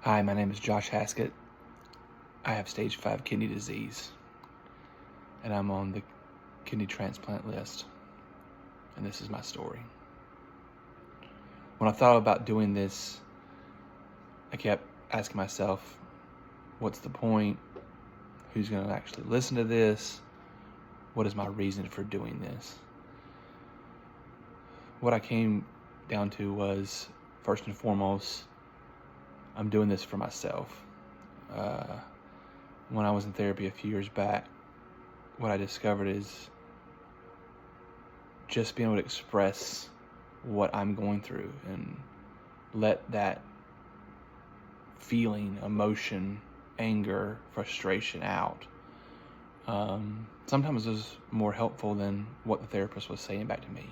Hi, my name is Josh Haskett. I have stage 5 kidney disease, and I'm on the kidney transplant list, and this is my story. When I thought about doing this, I kept asking myself, what's the point? Who's going to actually listen to this? What is my reason for doing this? What I came down to was, first and foremost, I'm doing this for myself. When I was in therapy a few years back, what I discovered is just being able to express what I'm going through and let that feeling, emotion, anger, frustration out. Sometimes it was more helpful than what the therapist was saying back to me.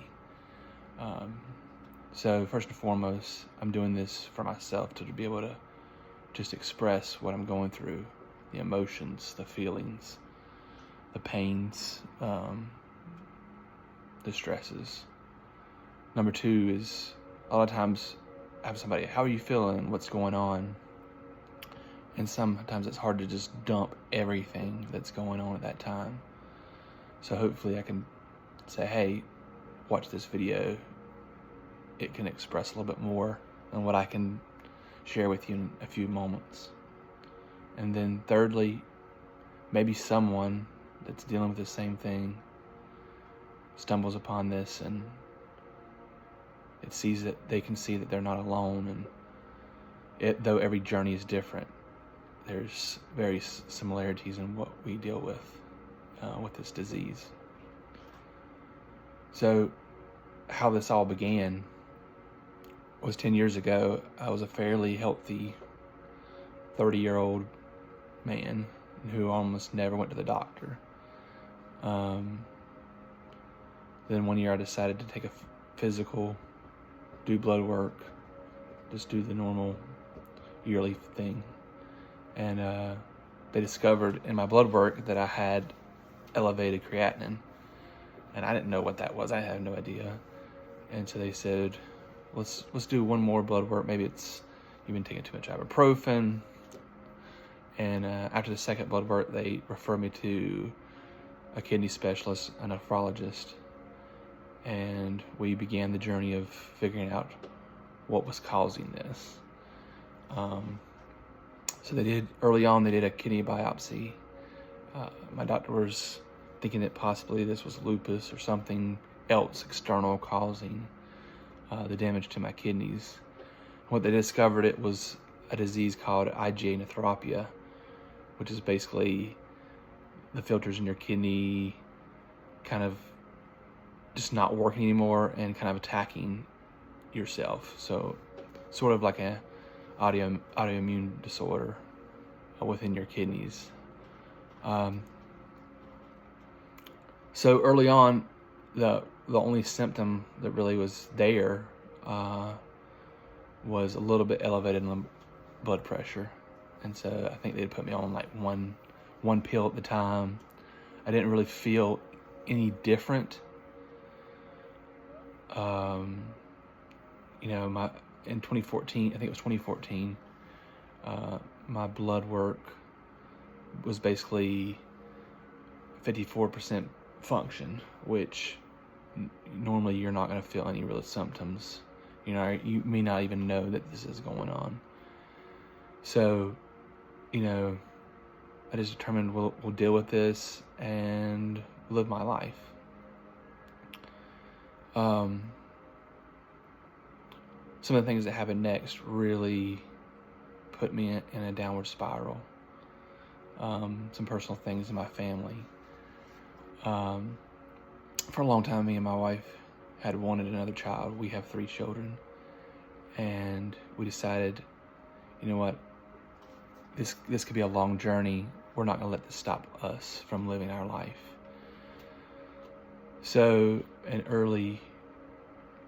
So first and foremost, I'm doing this for myself, to be able to just express what I'm going through, the emotions, the feelings, the pains, the stresses. Number two is, a lot of times I have somebody, how are you feeling? What's going on? And sometimes it's hard to just dump everything that's going on at that time. So hopefully I can say, hey, watch this video. It can express a little bit more than what I can share with you in a few moments. And then thirdly, maybe someone that's dealing with the same thing stumbles upon this and they can see that they're not alone. And though every journey is different, there's various similarities in what we deal with this disease. So how this all began was 10 years ago. I was a fairly healthy 30-year-old man who almost never went to the doctor. Then one year I decided to take a physical, do blood work, just do the normal yearly thing. And they discovered in my blood work that I had elevated creatinine. And I didn't know what that was. I had no idea. And so they said, let's do one more blood work. Maybe it's you've been taking too much ibuprofen. And after the second blood work, they referred me to a kidney specialist, a nephrologist. And we began the journey of figuring out what was causing this. So early on, they did a kidney biopsy. My doctor was thinking that possibly this was lupus or something else external causing the damage to my kidneys. What they discovered, it was a disease called IgA nephropathy, which is basically the filters in your kidney kind of just not working anymore and kind of attacking yourself. So sort of like an autoimmune disorder within your kidneys. So early on, the only symptom that really was there was a little bit elevated blood pressure. And so I think they'd put me on like one pill at the time. I didn't really feel any different. In 2014, I think it was 2014, my blood work was basically 54% function, which normally you're not going to feel any real symptoms. You may not even know that this is going on. So, I just determined we'll deal with this and live my life. Some of the things that happened next really put me in a downward spiral. Some personal things in my family. For a long time, me and my wife had wanted another child. We have 3 children. And we decided, you know what, this could be a long journey. We're not going to let this stop us from living our life. So in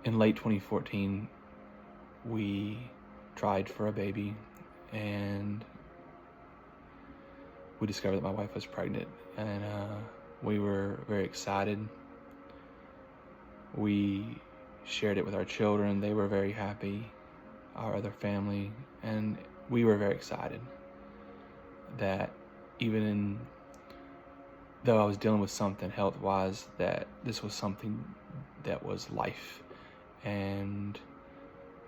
late 2014, we tried for a baby, and we discovered that my wife was pregnant, and we were very excited. We shared it with our children. They were very happy, our other family, and we were very excited that though I was dealing with something health-wise, that this was something that was life, and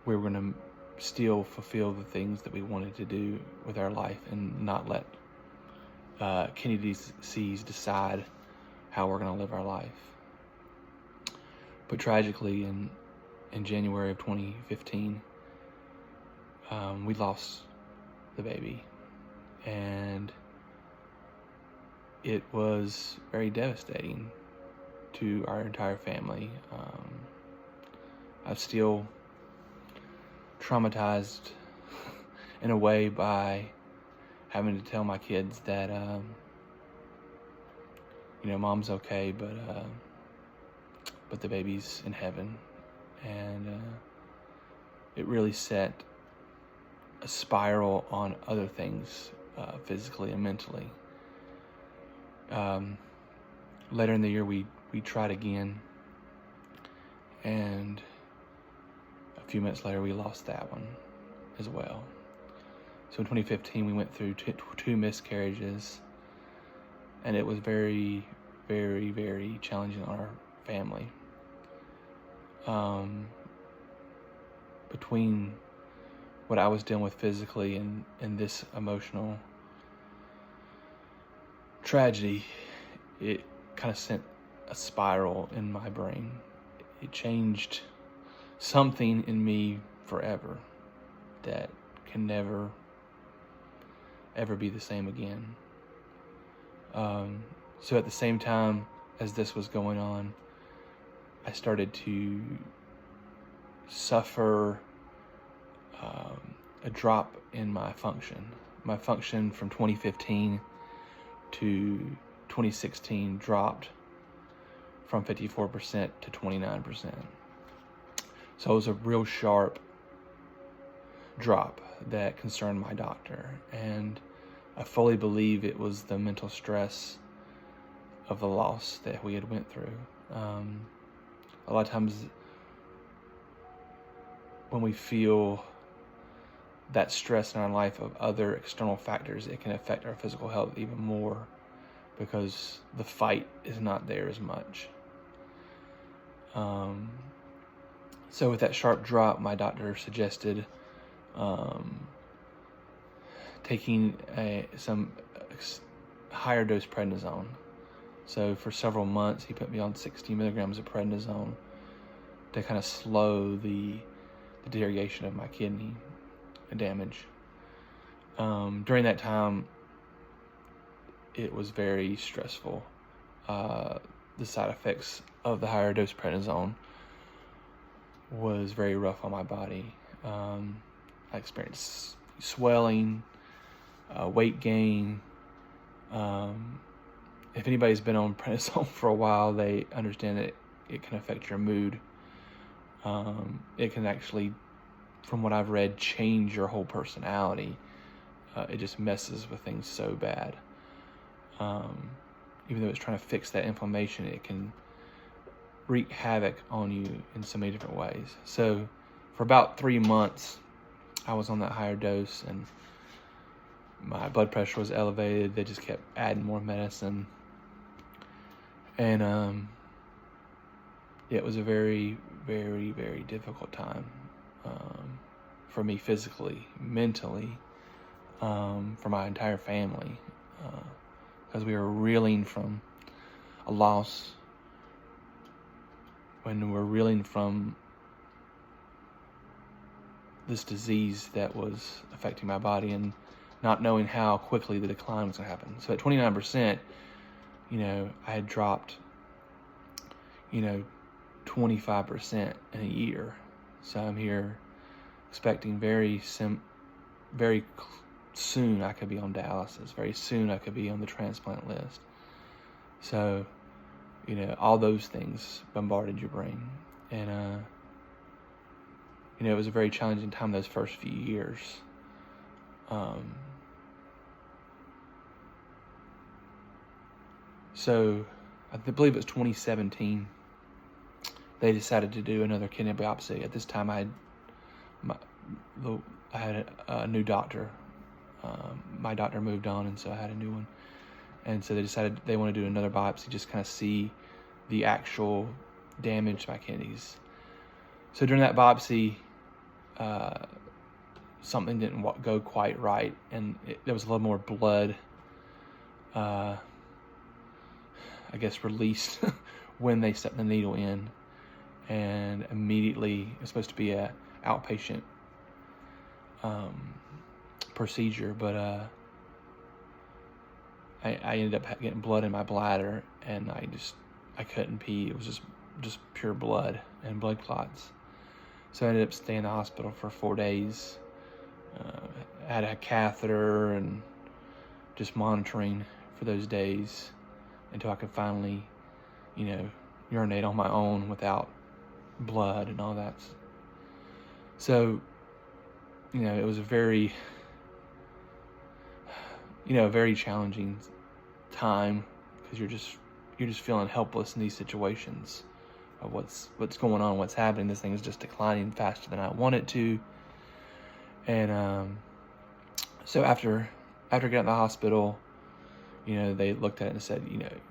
we were going to still fulfill the things that we wanted to do with our life and not let kidney disease decide how we're going to live our life. But tragically, in January of 2015, we lost the baby, and it was very devastating to our entire family. I'm still traumatized in a way by having to tell my kids that, mom's okay, but the baby's in heaven. And it really set a spiral on other things, physically and mentally. Later in the year, we tried again, and a few minutes later, we lost that one as well. So in 2015, we went through two miscarriages, and it was very, very, very challenging on our family. Between what I was dealing with physically and this emotional tragedy, it kind of sent a spiral in my brain. It changed something in me forever that can never, ever be the same again. So at the same time as this was going on, I started to suffer a drop in my function. My function from 2015 to 2016 dropped from 54% to 29%. So it was a real sharp drop that concerned my doctor, and I fully believe it was the mental stress of the loss that we had went through. A lot of times when we feel that stress in our life of other external factors, it can affect our physical health even more because the fight is not there as much. So with that sharp drop, my doctor suggested taking some higher dose prednisone. So for several months, he put me on 60 milligrams of prednisone to kind of slow the deterioration of my kidney damage. During that time, it was very stressful. The side effects of the higher dose prednisone was very rough on my body. I experienced swelling, weight gain. If anybody's been on prednisone for a while, they understand that it can affect your mood. It can actually, from what I've read, change your whole personality. It just messes with things so bad. Even though it's trying to fix that inflammation, it can wreak havoc on you in so many different ways. So for about 3 months, I was on that higher dose, and my blood pressure was elevated. They just kept adding more medicine. And it was a very, very, very difficult time for me physically, mentally, for my entire family, because we were reeling from a loss, when we're reeling from this disease that was affecting my body and not knowing how quickly the decline was going to happen. So at 29%, I had dropped, 25% in a year. So I'm here expecting very soon I could be on dialysis. Very soon I could be on the transplant list. So, all those things bombarded your brain. And, it was a very challenging time those first few years. So I believe it was 2017, they decided to do another kidney biopsy. At this time, I I had a new doctor. My doctor moved on, and so I had a new one. And so they decided they want to do another biopsy, just kind of see the actual damage to my kidneys. So during that biopsy, something didn't go quite right, and there was a little more blood, I guess, released when they set the needle in. And immediately, it was supposed to be a outpatient procedure, but I ended up getting blood in my bladder, and I couldn't pee. It was just pure blood and blood clots. So I ended up staying in the hospital for 4 days. I had a catheter and just monitoring for those days until I could finally, urinate on my own without blood and all that. So, it was a very, very challenging time, because you're just feeling helpless in these situations of what's going on, what's happening. This thing is just declining faster than I want it to. And so after getting out of the hospital, they looked at it and said,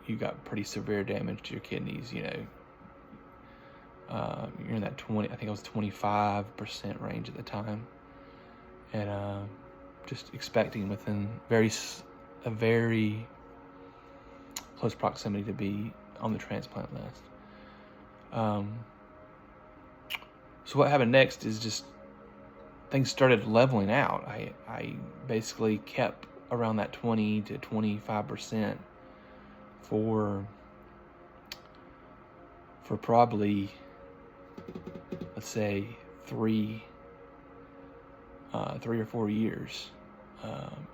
you got pretty severe damage to your kidneys. You're in that 20, I think it was 25% range at the time, and just expecting within a very close proximity to be on the transplant list. So what happened next is just things started leveling out. I basically kept around that 20 to 25% for probably, let's say, 3 or 4 years.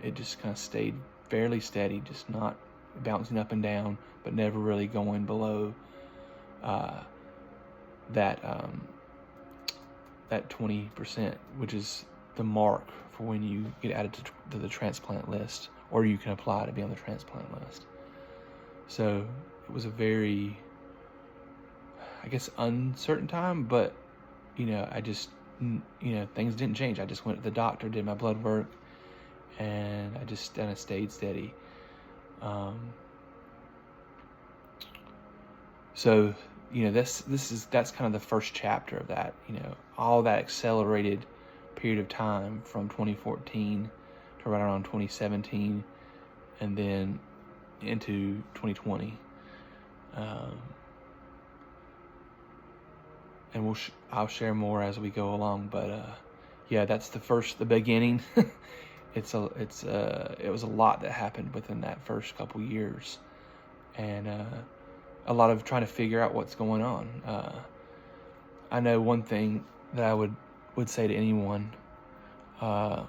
It just kind of stayed fairly steady, just not bouncing up and down, but never really going below that 20%, which is the mark for when you get added to the transplant list, or you can apply to be on the transplant list. So it was a very, I guess, uncertain time, but I just, things didn't change. I just went to the doctor, did my blood work, and I just kind of stayed steady. So that's kind of the first chapter of that. All that accelerated period of time from 2014 to right around 2017, and then into 2020. And I'll share more as we go along, but that's the beginning. It was a lot that happened within that first couple years, and a lot of trying to figure out what's going on. I know one thing that I would say to anyone, do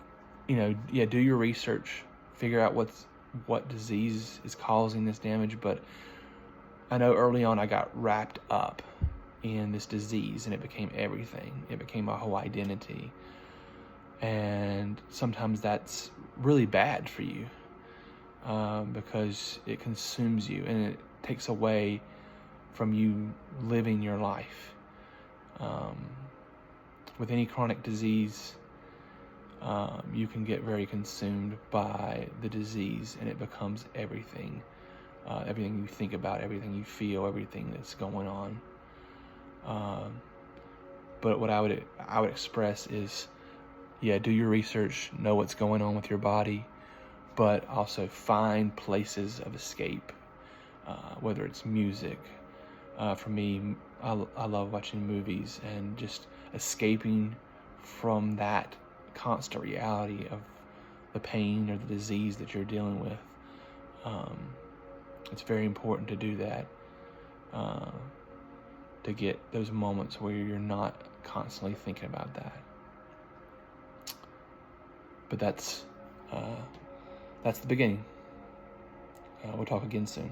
your research, figure out what disease is causing this damage. But I know early on I got wrapped up in this disease, and it became everything. It became my whole identity. And sometimes that's really bad for you, because it consumes you and it takes away from you living your life. With any chronic disease, you can get very consumed by the disease, and it becomes everything. Everything you think about, everything you feel, everything that's going on. But what I would express is, do your research, know what's going on with your body, but also find places of escape, whether it's music. For me, I love watching movies and just escaping from that constant reality of the pain or the disease that you're dealing with. It's very important to do that, to get those moments where you're not constantly thinking about that. But that's the beginning. We'll talk again soon.